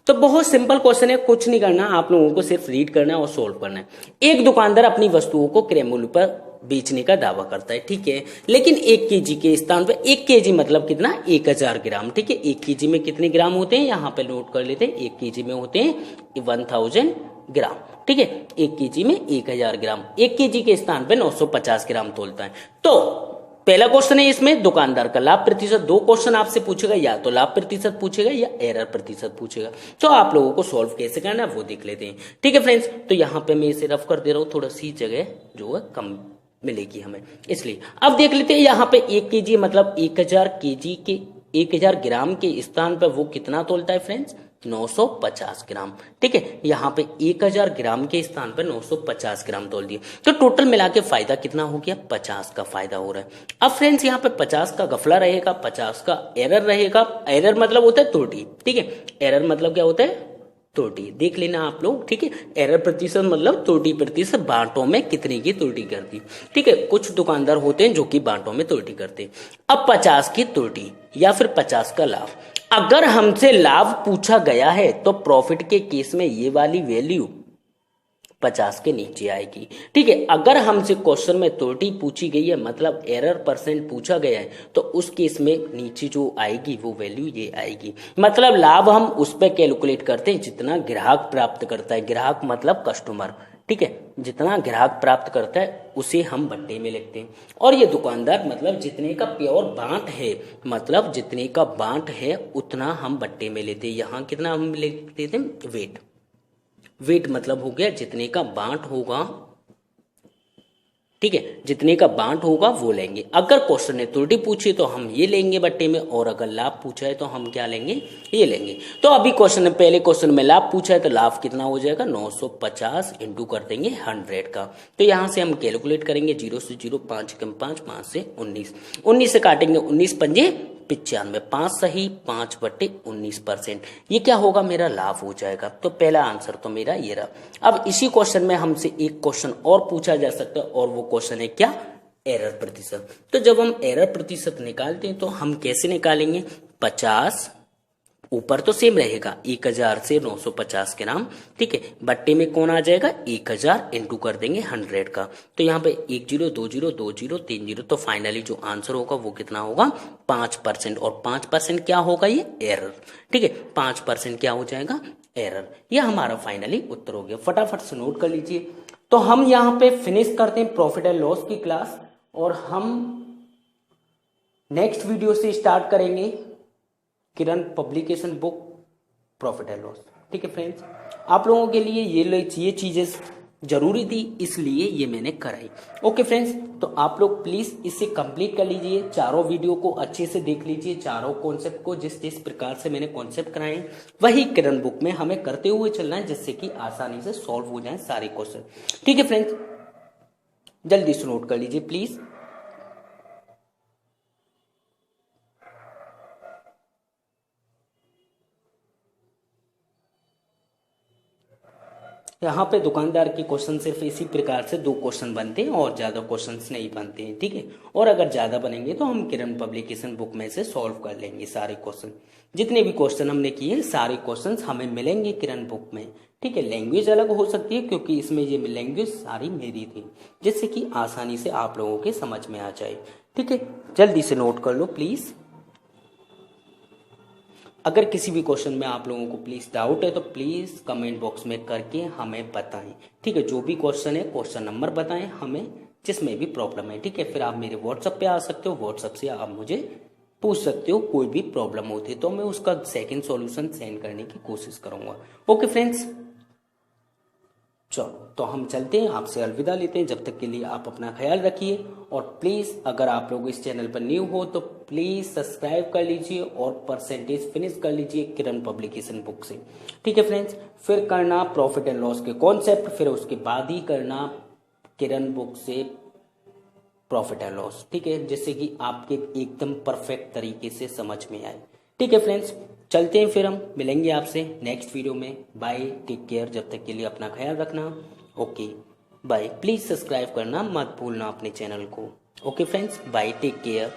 तो बहुत सिंपल क्वेश्चन है, कुछ नहीं करना, आप लोगों को सिर्फ रीड करना है और सोल्व करना है। एक दुकानदार अपनी वस्तुओं को क्रय मूल्य पर बेचने का दावा करता है, ठीक है। लेकिन 1 केजी के स्थान पे 1 केजी मतलब कितना, 1000 ग्राम, ठीक है। 1 केजी में कितने ग्राम होते हैं, यहाँ पे नोट कर लेते हैं, 1 केजी में होते हैं 1000 ग्राम, ठीक है। 1 केजी में 1000 ग्राम, 1 केजी के स्थान पे 950 ग्राम तोलता है। तो पहला क्वेश्चन है इसमें दुकानदार का लाभ प्रतिशत। 2 क्वेश्चन आपसे पूछेगा, या तो लाभ प्रतिशत पूछेगा या एरर प्रतिशत पूछेगा। तो आप लोगों को सॉल्व कैसे करना है वो देख लेते हैं, ठीक है फ्रेंड्स। तो यहाँ पे मैं इसे रफ कर दे रहा हूँ, थोड़ा सी जगह जो है कम मिलेगी हमें, इसलिए अब देख लेते हैं। यहाँ पे 1 केजी मतलब 1000 केजी के 1000 ग्राम के स्थान पर वो कितना तोलता है फ्रेंड्स, 950 ग्राम, ठीक है। यहाँ पे 1000 ग्राम के स्थान पर 950 ग्राम तोल दिए, तो टोटल मिला के फायदा कितना हो गया, 50 का फायदा हो रहा है। अब फ्रेंड्स यहाँ पे 50 का गफला रहेगा, 50 का एरर रहेगा। एरर मतलब होता है त्रुटि, ठीक है। एरर मतलब क्या होता है, त्रुटि, देख लेना आप लोग, ठीक है। एरर प्रतिशत मतलब त्रुटि प्रतिशत, बांटों में कितने की त्रुटि करती, ठीक है। कुछ दुकानदार होते हैं जो कि बांटों में त्रुटि करते हैं। अब 50 की त्रुटि या फिर 50 का लाभ, अगर हमसे लाभ पूछा गया है तो प्रॉफिट के केस में ये वाली वैल्यू 50 के नीचे आएगी, ठीक है। अगर हमसे क्वेश्चन में त्रुटि पूछी गई है मतलब एरर परसेंट पूछा गया है, तो उस केस में नीचे जो आएगी वो वैल्यू ये आएगी। मतलब लाभ हम उस पर कैलकुलेट करते हैं जितना ग्राहक प्राप्त करता है, ग्राहक मतलब कस्टमर, ठीक है। जितना ग्राहक प्राप्त करता है उसे हम बट्टे में लिखते हैं। और ये दुकानदार मतलब जितने का प्योर बांट है, मतलब जितने का बांट है उतना हम बट्टे में लेते हैं। यहाँ कितना हम लेते थे, वेट, वेट मतलब हो गया जितने का बांट होगा, ठीक है। जितने का बांट होगा वो लेंगे। अगर क्वेश्चन ने त्रुटि पूछी तो हम ये लेंगे बट्टे में, और अगर लाभ पूछा है तो हम क्या लेंगे, ये लेंगे। तो अभी क्वेश्चन में, पहले क्वेश्चन में लाभ पूछा है तो लाभ कितना हो जाएगा, 950 इंटू कर देंगे 100 का। तो यहां से हम कैलकुलेट करेंगे, 0 से 0, 5 कम 5, 5 से 19, 19 से काटेंगे 19 पंजे 95, 5 सही 5/19%, ये क्या होगा, मेरा लाभ हो जाएगा। तो पहला आंसर तो मेरा ये रहा। अब इसी क्वेश्चन में हमसे एक क्वेश्चन और पूछा जा सकता है, और वो क्वेश्चन है क्या, एरर प्रतिशत। तो जब हम एरर प्रतिशत निकालते हैं तो हम कैसे निकालेंगे, 50 ऊपर तो सेम रहेगा 1000 से 950 ग्राम, ठीक है। बट्टे में कौन आ जाएगा, 1000 इंटू कर देंगे 100 का। तो यहाँ पे 10 20 20 30, तो फाइनली जो आंसर होगा वो कितना होगा, 5%। और 5% क्या होगा, ये एरर, ठीक है। 5% क्या हो जाएगा, एरर। ये हमारा फाइनली उत्तर हो गया। फटाफट से नोट कर लीजिए। तो हम यहाँ पे फिनिश करते हैं प्रॉफिट एंड लॉस की क्लास, और हम नेक्स्ट वीडियो से स्टार्ट करेंगे Kiran publication book profit and loss, ठीक है फ्रेंड्स। आप लोगों के लिए ये चीजें जरूरी थी, इसलिए ये मैंने कराई। ओके फ्रेंड्स, तो आप लोग प्लीज इसे कंप्लीट कर लीजिए, चारों वीडियो को अच्छे से देख लीजिए, चारों कॉन्सेप्ट को जिस जिस प्रकार से मैंने कॉन्सेप्ट कराए वही किरण बुक में हमें करते हुए चलना है, जिससे कि आसानी से सॉल्व हो जाए सारे क्वेश्चन, ठीक है फ्रेंड्स। जल्दी से नोट कर लीजिए प्लीज। यहाँ पे दुकानदार के क्वेश्चन सिर्फ इसी प्रकार से 2 क्वेश्चन बनते हैं, और ज्यादा क्वेश्चंस नहीं बनते हैं, ठीक है। और अगर ज्यादा बनेंगे तो हम किरण पब्लिकेशन बुक में से सॉल्व कर लेंगे सारे क्वेश्चन। जितने भी क्वेश्चन हमने किए सारे क्वेश्चंस हमें मिलेंगे किरण बुक में, ठीक है। लैंग्वेज अलग हो सकती है क्योंकि इसमें ये लैंग्वेज सारी मेरी थी, जिससे कि आसानी से आप लोगों के समझ में आ जाए, ठीक है। जल्दी से नोट कर लो प्लीज। अगर किसी भी क्वेश्चन में आप लोगों को प्लीज डाउट है तो प्लीज कमेंट बॉक्स में करके हमें बताएं, ठीक है। जो भी क्वेश्चन है क्वेश्चन नंबर बताएं हमें, जिसमें भी प्रॉब्लम है, ठीक है। फिर आप मेरे व्हाट्सएप पे आ सकते हो, व्हाट्सएप से आप मुझे पूछ सकते हो, कोई भी प्रॉब्लम होती है तो मैं उसका सेकंड सॉल्यूशन सेंड करने की कोशिश करूंगा। ओके फ्रेंड्स, चलो तो हम चलते हैं, आपसे अलविदा लेते हैं। जब तक के लिए आप अपना ख्याल रखिए, और प्लीज अगर आप लोग इस चैनल पर न्यू हो तो प्लीज सब्सक्राइब कर लीजिए और परसेंटेज फिनिश कर लीजिए किरण पब्लिकेशन बुक से, ठीक है फ्रेंड्स। फिर करना प्रॉफिट एंड लॉस के कॉन्सेप्ट, फिर उसके बाद ही करना किरण बुक से प्रॉफिट एंड लॉस, ठीक है, जिससे कि आपके एकदम परफेक्ट तरीके से समझ में आए, ठीक है फ्रेंड्स। चलते हैं, फिर हम मिलेंगे आपसे नेक्स्ट वीडियो में। Bye, take care. जब तक के लिए अपना ख्याल रखना। Okay bye. प्लीज सब्सक्राइब करना मत भूलना अपने चैनल को। Okay friends, bye, take care.